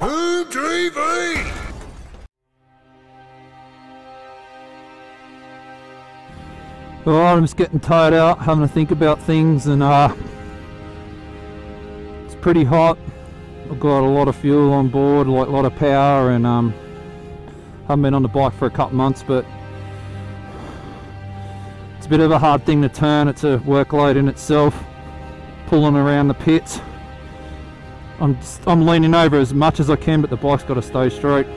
HoonTV! Alright, I'm just getting tired out, having to think about things, and it's pretty hot. I've got a lot of fuel on board, like a lot of power, and haven't been on the bike for a couple months, but it's a bit of a hard thing to turn. It's a workload in itself, pulling around the pits. I'm leaning over as much as I can, but the bike's got to stay straight.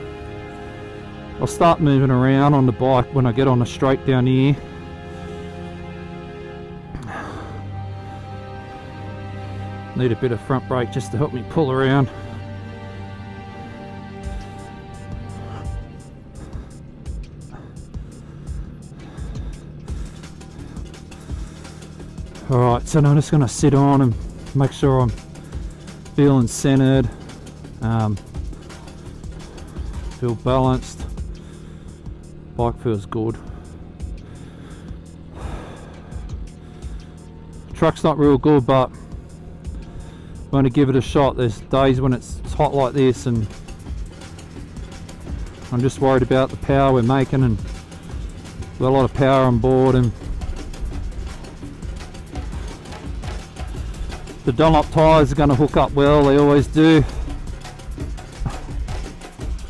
I'll start moving around on the bike when I get on the straight down here. Need a bit of front brake just to help me pull around. Alright, so now I'm just going to sit on and make sure I'm feeling centered, feel balanced. Bike feels good. Truck's not real good, but I'm going to give it a shot. There's days when it's hot like this and I'm just worried about the power we're making, and we've got a lot of power on board, and the Dunlop tyres are going to hook up well, they always do.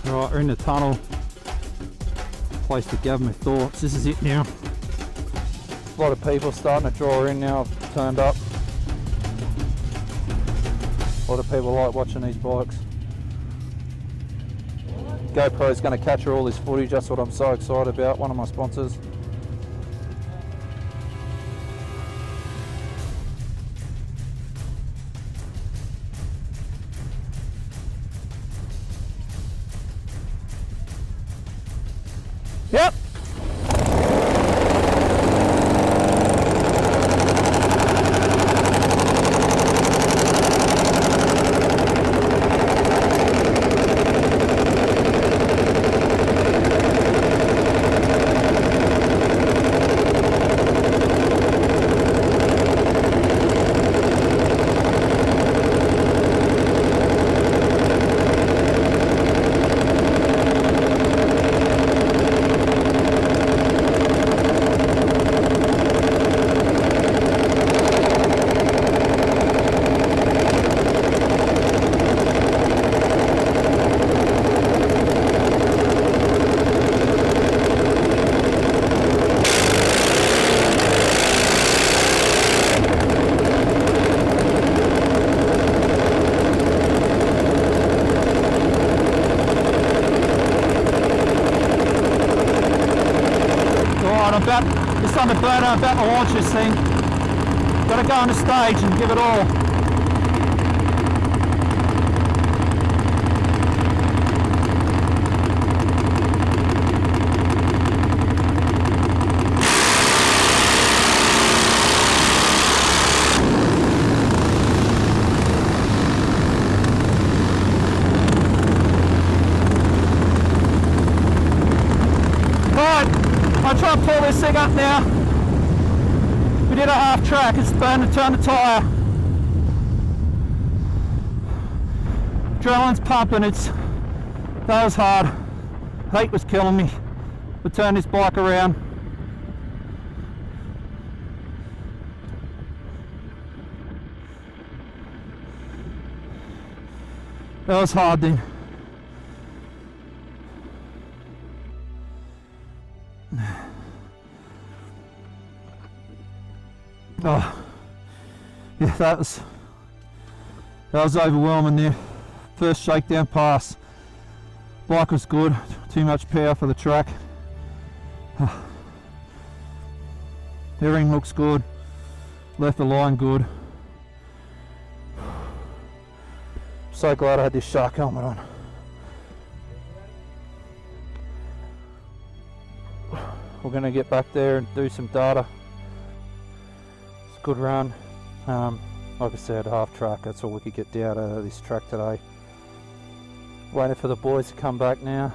Right, we're in the tunnel. Place to gather my thoughts. This is it now. A lot of people starting to draw in now. I've turned up. A lot of people like watching these bikes. GoPro's going to capture all this footage. That's what I'm so excited about. One of my sponsors. Yep. It's on the burner, I'm about to launch this thing. Got to go on the stage and give it all. I'll try and pull this thing up now. We did a half track, it's turn the tyre. Adrenaline's pumping, that was hard. Heat was killing me. We'll turn this bike around. That was hard then. Oh, yeah, that was overwhelming there. First shakedown pass. Bike was good, too much power for the track. Everything looks good. Left the line good. So glad I had this shark helmet on. We're going to get back there and do some data. It's a good run. Like I said, half track, that's all we could get down out of this track today. Waiting for the boys to come back now.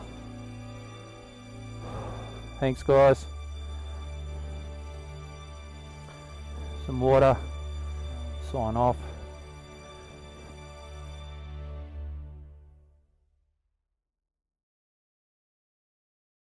Thanks guys. Some water. Sign off.